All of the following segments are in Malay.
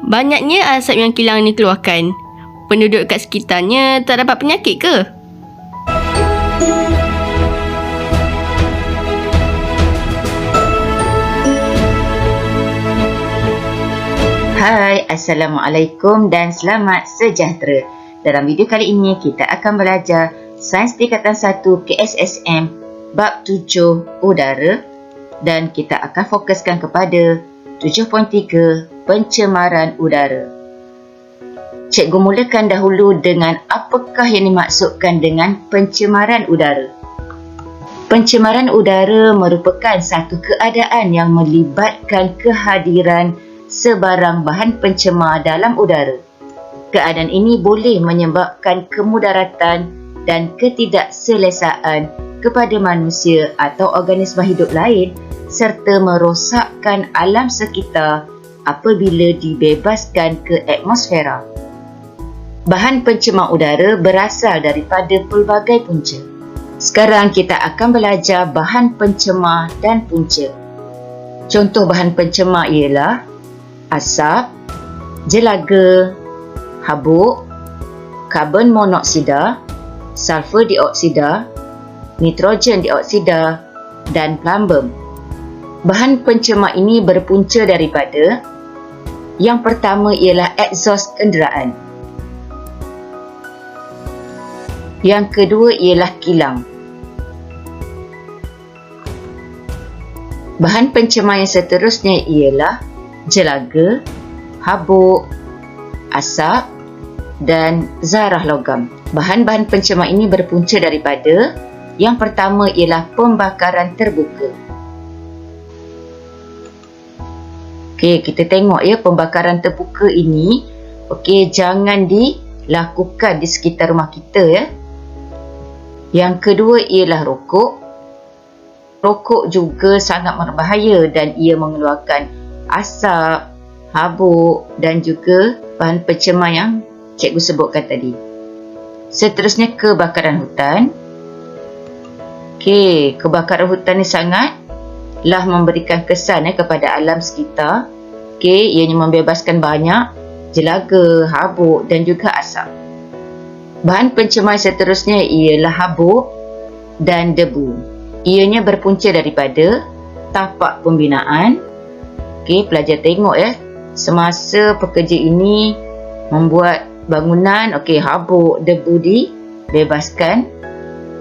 Banyaknya asap yang kilang ni keluarkan. Penduduk kat sekitarnya tak dapat penyakit ke? Hai, Assalamualaikum dan selamat sejahtera. Dalam video kali ini kita akan belajar Sains Tingkatan 1 KSSM Bab 7 Udara dan kita akan fokuskan kepada 7.3 Pencemaran udara. Cikgu mulakan dahulu dengan apakah yang dimaksudkan dengan pencemaran udara. Pencemaran udara merupakan satu keadaan yang melibatkan kehadiran sebarang bahan pencemar dalam udara. Keadaan ini boleh menyebabkan kemudaratan dan ketidakselesaan kepada manusia atau organisma hidup lain serta merosakkan alam sekitar apabila dibebaskan ke atmosfera. Bahan pencemar udara berasal daripada pelbagai punca. Sekarang kita akan belajar bahan pencemar dan punca. Contoh bahan pencemar ialah asap, jelaga, habuk, karbon monoksida, sulfur dioksida, nitrogen dioksida dan plumbum. Bahan pencemar ini berpunca daripada yang pertama ialah exhaust kenderaan. Yang kedua ialah kilang. Bahan pencemar yang seterusnya ialah jelaga, habuk, asap dan zarah logam. Bahan-bahan pencemar ini berpunca daripada yang pertama ialah pembakaran terbuka. Okey, kita tengok ya pembakaran terbuka ini. Okey, jangan dilakukan di sekitar rumah kita ya. Yang kedua ialah rokok. Rokok juga sangat berbahaya dan ia mengeluarkan asap, habuk dan juga bahan pencemar yang cikgu sebutkan tadi. Seterusnya kebakaran hutan. Okey, kebakaran hutan ni sangatlah memberikan kesan kepada alam sekitar. Okey, ianya membebaskan banyak jelaga, habuk dan juga asap. Bahan pencemar seterusnya ialah habuk dan debu. Ianya berpunca daripada tapak pembinaan. Okey, pelajar tengok ya. Semasa pekerja ini membuat bangunan, okey, habuk, debu dibebaskan.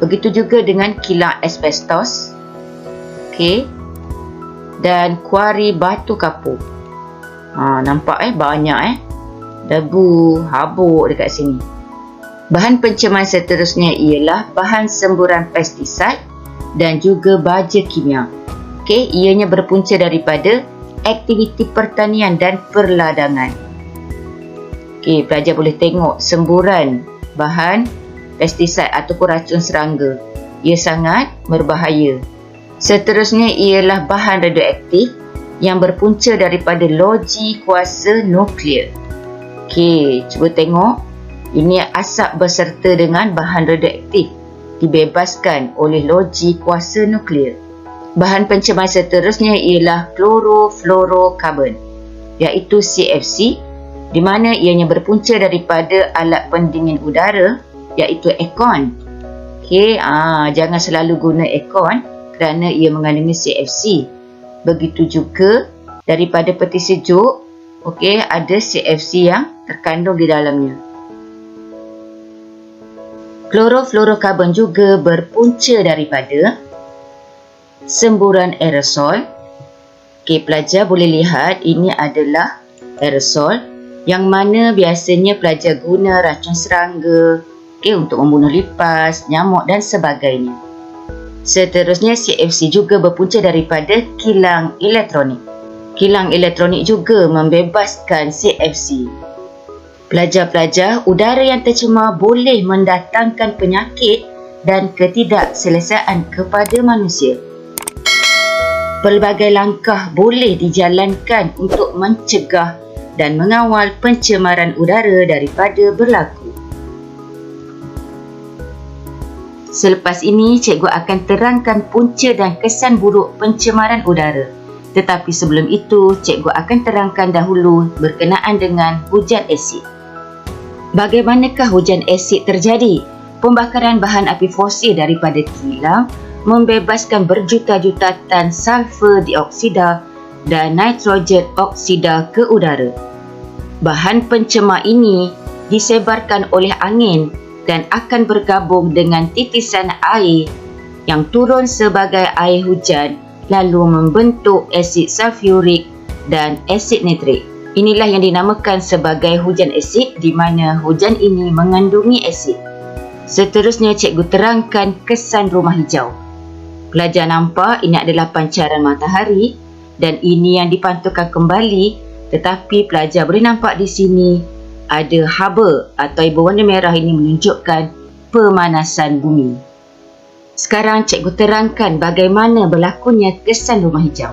Begitu juga dengan kilang asbestos. Okey. Dan kuari batu kapur. Nampak banyak debu, habuk dekat sini. Bahan pencemar seterusnya ialah bahan semburan pestisida dan juga baja kimia. Okey, ianya berpunca daripada aktiviti pertanian dan perladangan. Okey, pelajar boleh tengok semburan bahan pestisida ataupun racun serangga. Ia sangat berbahaya. Seterusnya ialah bahan radioaktif yang berpunca daripada loji kuasa nuklear. Okey, cuba tengok. Ini asap berserta dengan bahan radioaktif dibebaskan oleh loji kuasa nuklear. Bahan pencemar seterusnya ialah klorofluorokarbon, iaitu CFC, di mana ianya berpunca daripada alat pendingin udara, iaitu aircon. Okey, jangan selalu guna aircon kerana ia mengandungi CFC. Begitu juga daripada peti sejuk, okey, ada CFC yang terkandung di dalamnya. Klorofluorokarbon juga berpunca daripada semburan aerosol. Okey, pelajar boleh lihat ini adalah aerosol yang mana biasanya pelajar guna racun serangga, okey, untuk membunuh lipas, nyamuk dan sebagainya. Seterusnya CFC juga berpunca daripada kilang elektronik. Kilang elektronik juga membebaskan CFC. Pelajar-pelajar, udara yang tercemar boleh mendatangkan penyakit dan ketidakselesaan kepada manusia. Pelbagai langkah boleh dijalankan untuk mencegah dan mengawal pencemaran udara daripada berlaku. Selepas ini, cikgu akan terangkan punca dan kesan buruk pencemaran udara. Tetapi sebelum itu, cikgu akan terangkan dahulu berkenaan dengan hujan asid. Bagaimanakah hujan asid terjadi? Pembakaran bahan api fosil daripada kilang membebaskan berjuta-juta tan sulfur dioksida dan nitrogen oksida ke udara. Bahan pencemar ini disebarkan oleh angin dan akan bergabung dengan titisan air yang turun sebagai air hujan lalu membentuk asid sulfurik dan asid nitrik. Inilah yang dinamakan sebagai hujan asid di mana hujan ini mengandungi asid. Seterusnya cikgu terangkan kesan rumah hijau. Pelajar nampak ini adalah pancaran matahari dan ini yang dipantulkan kembali, tetapi pelajar boleh nampak di sini ada haba atau berwarna merah ini menunjukkan pemanasan bumi. Sekarang cikgu terangkan bagaimana berlakunya kesan rumah hijau.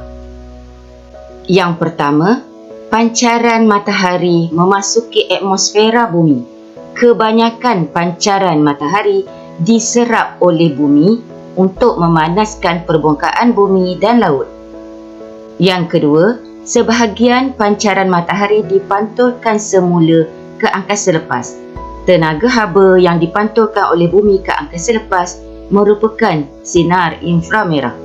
Yang pertama, pancaran matahari memasuki atmosfera bumi. Kebanyakan pancaran matahari diserap oleh bumi untuk memanaskan permukaan bumi dan laut. Yang kedua, sebahagian pancaran matahari dipantulkan semula ke angkasa lepas. Tenaga haba yang dipantulkan oleh bumi ke angkasa lepas merupakan sinar inframerah.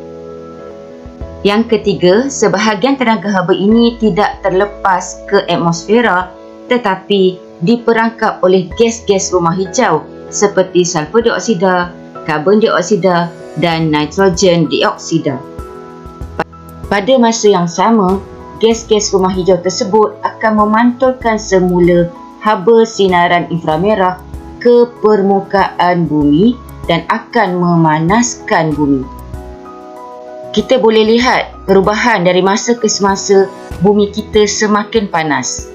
Yang ketiga, sebahagian tenaga haba ini tidak terlepas ke atmosfera tetapi diperangkap oleh gas-gas rumah hijau seperti sulfur dioksida, karbon dioksida dan nitrogen dioksida. Pada masa yang sama, gas-gas rumah hijau tersebut akan memantulkan semula haba sinaran inframerah ke permukaan bumi dan akan memanaskan bumi. Kita boleh lihat perubahan dari masa ke semasa bumi kita semakin panas.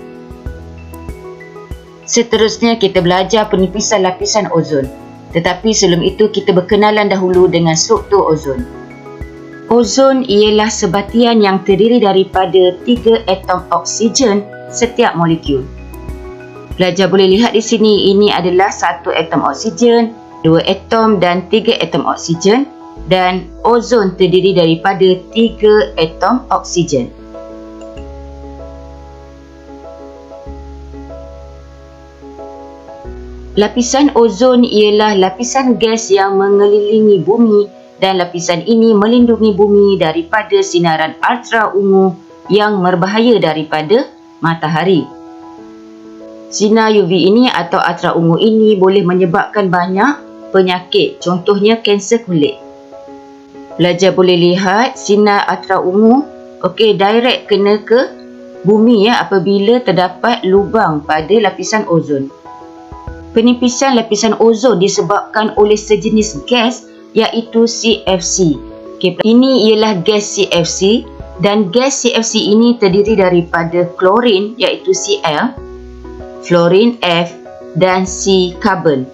Seterusnya kita belajar penipisan lapisan ozon. Tetapi sebelum itu kita berkenalan dahulu dengan struktur ozon. Ozon ialah sebatian yang terdiri daripada 3 atom oksigen setiap molekul. Pelajar boleh lihat di sini ini adalah 1 atom oksigen, 2 atom dan 3 atom oksigen dan ozon terdiri daripada 3 atom oksigen. Lapisan ozon ialah lapisan gas yang mengelilingi bumi dan lapisan ini melindungi bumi daripada sinaran ultra ungu yang berbahaya daripada matahari. Sinar UV ini atau ultra ungu ini boleh menyebabkan banyak penyakit, contohnya kanser kulit. Pelajar boleh lihat sinar ultra ungu direct kena ke bumi apabila terdapat lubang pada lapisan ozon. Penipisan lapisan ozon disebabkan oleh sejenis gas iaitu CFC. Ini ialah gas CFC dan gas CFC ini terdiri daripada klorin iaitu Cl, fluorin F dan C karbon.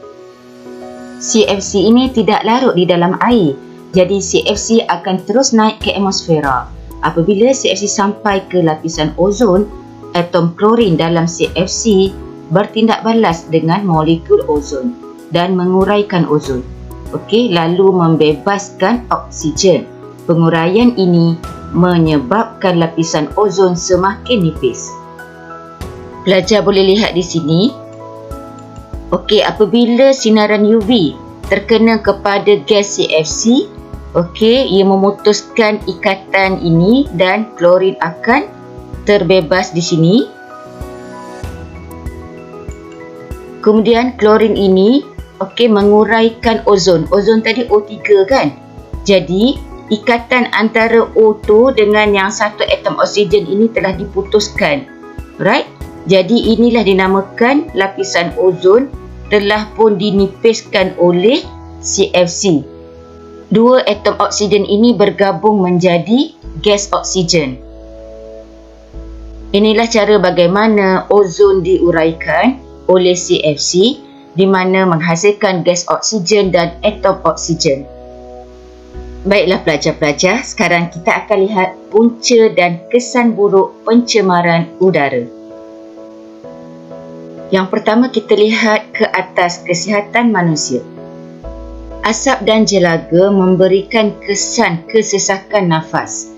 CFC ini tidak larut di dalam air, jadi CFC akan terus naik ke atmosfera. Apabila CFC sampai ke lapisan ozon, atom klorin dalam CFC bertindak balas dengan molekul ozon dan menguraikan ozon. Lalu membebaskan oksigen. Penguraian ini menyebabkan lapisan ozon semakin nipis. Pelajar boleh lihat di sini. Apabila sinaran UV terkena kepada gas CFC, ia memutuskan ikatan ini dan klorin akan terbebas di sini. Kemudian klorin ini menguraikan ozon. Ozon tadi O3 kan? Jadi ikatan antara O2 dengan yang satu atom oksigen ini telah diputuskan. Right? Jadi inilah dinamakan lapisan ozon telah pun dinipiskan oleh CFC. 2 atom oksigen ini bergabung menjadi gas oksigen. Inilah cara bagaimana ozon diuraikan oleh CFC di mana menghasilkan gas oksigen dan atom oksigen. Baiklah pelajar-pelajar, sekarang kita akan lihat punca dan kesan buruk pencemaran udara. Yang pertama kita lihat ke atas kesihatan manusia. Asap dan jelaga memberikan kesan kesesakan nafas.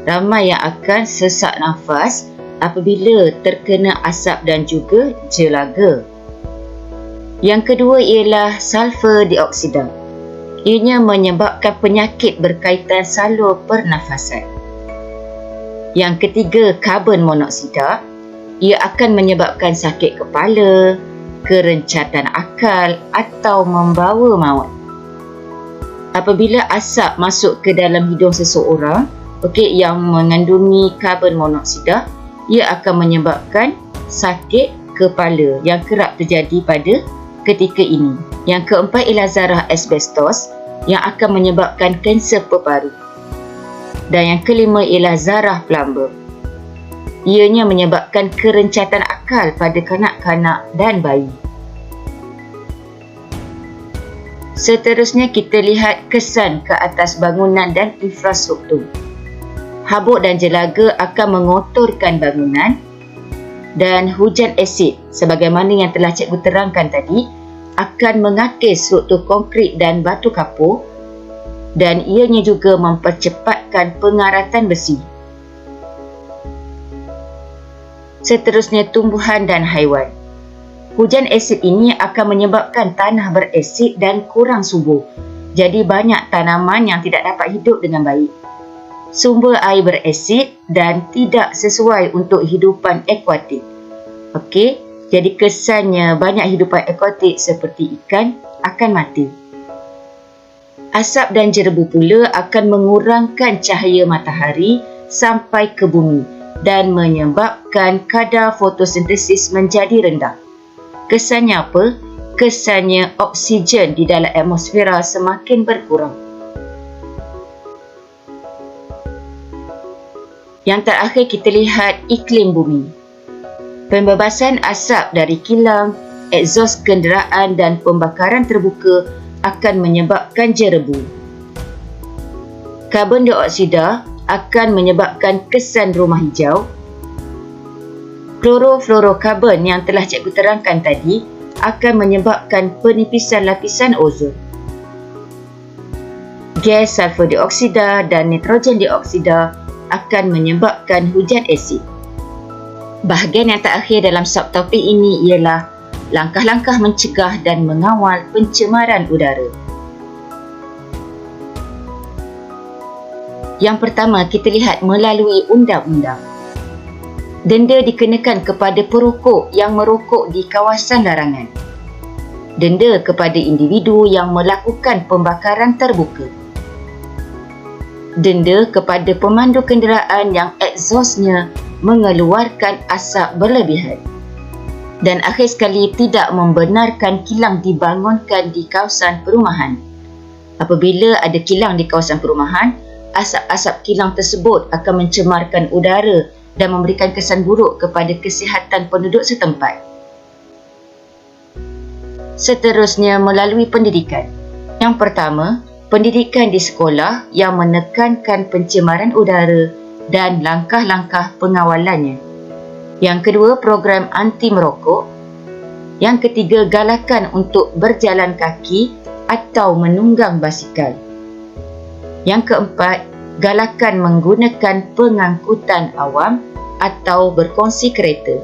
ramai yang akan sesak nafas apabila terkena asap dan juga jelaga. Yang kedua ialah sulfur dioksida. Ianya menyebabkan penyakit berkaitan salur pernafasan. Yang ketiga, karbon monoksida. Ia akan menyebabkan sakit kepala, kerencatan akal atau membawa maut. Apabila asap masuk ke dalam hidung seseorang, yang mengandungi karbon monoksida, ia akan menyebabkan sakit kepala yang kerap terjadi pada ketika ini. Yang keempat ialah zarah asbestos yang akan menyebabkan kanser paru-paru. Dan yang kelima ialah zarah plumber. Ianya menyebabkan kerencatan akal pada kanak-kanak dan bayi. Seterusnya kita lihat kesan ke atas bangunan dan infrastruktur. Habuk dan jelaga akan mengotorkan bangunan, dan hujan asid sebagaimana yang telah cikgu terangkan tadi akan mengakis struktur konkrit dan batu kapur, dan ianya juga mempercepatkan pengaratan besi. Seterusnya tumbuhan dan haiwan. Hujan asid ini akan menyebabkan tanah berasid dan kurang subur. Jadi banyak tanaman yang tidak dapat hidup dengan baik. Sumber air berasid dan tidak sesuai untuk hidupan akuatik. Jadi kesannya banyak hidupan akuatik seperti ikan akan mati. Asap dan jerebu pula akan mengurangkan cahaya matahari sampai ke bumi dan menyebabkan kadar fotosintesis menjadi rendah. Kesannya apa? Kesannya oksigen di dalam atmosfera semakin berkurang. Yang terakhir kita lihat iklim bumi. Pembebasan asap dari kilang, egzos kenderaan dan pembakaran terbuka akan menyebabkan jerebu. Karbon dioksida akan menyebabkan kesan rumah hijau. Klorofluorokarbon yang telah cikgu terangkan tadi akan menyebabkan penipisan lapisan ozon. Gas sulfur dioksida dan nitrogen dioksida akan menyebabkan hujan asid. Bahagian yang terakhir dalam subtopik ini ialah langkah-langkah mencegah dan mengawal pencemaran udara. Yang pertama, kita lihat melalui undang-undang. Denda dikenakan kepada perokok yang merokok di kawasan larangan. Denda kepada individu yang melakukan pembakaran terbuka. Denda kepada pemandu kenderaan yang egzosnya mengeluarkan asap berlebihan. Dan akhir sekali, tidak membenarkan kilang dibangunkan di kawasan perumahan. Apabila ada kilang di kawasan perumahan, asap-asap kilang tersebut akan mencemarkan udara dan memberikan kesan buruk kepada kesihatan penduduk setempat. Seterusnya, melalui pendidikan. Yang pertama, pendidikan di sekolah yang menekankan pencemaran udara dan langkah-langkah pengawalannya. Yang kedua, program anti merokok. Yang ketiga, galakan untuk berjalan kaki atau menunggang basikal. Yang keempat, galakan menggunakan pengangkutan awam atau berkongsi kereta.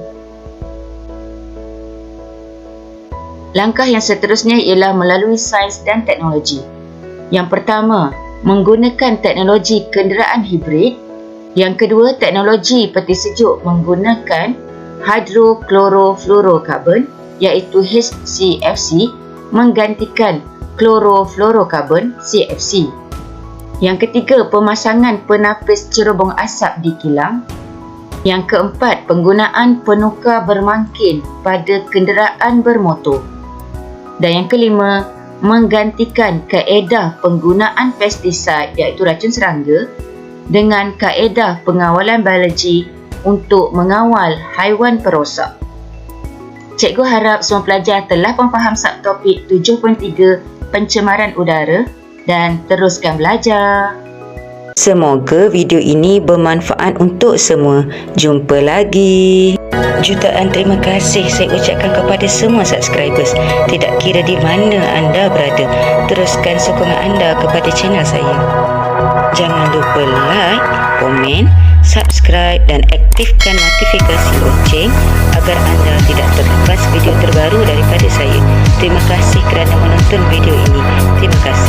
Langkah yang seterusnya ialah melalui sains dan teknologi. Yang pertama, menggunakan teknologi kenderaan hibrid. Yang kedua, teknologi peti sejuk menggunakan hidroklorofluorokarbon iaitu HCFC menggantikan klorofluorokarbon CFC. Yang ketiga, pemasangan penapis cerobong asap di kilang. Yang keempat, penggunaan penukar bermangkin pada kenderaan bermotor. Dan yang kelima, menggantikan kaedah penggunaan pestisida iaitu racun serangga dengan kaedah pengawalan biologi untuk mengawal haiwan perosak. Cikgu harap semua pelajar telah memfaham subtopik 7.3 pencemaran udara dan teruskan belajar. Semoga video ini bermanfaat untuk semua. Jumpa lagi. Jutaan terima kasih saya ucapkan kepada semua subscribers. Tidak kira di mana anda berada, teruskan sokongan anda kepada channel saya. Jangan lupa like, komen, subscribe dan aktifkan notifikasi lonceng agar anda tidak terlepas video terbaru daripada saya. Terima kasih kerana menonton video ini. Terima kasih.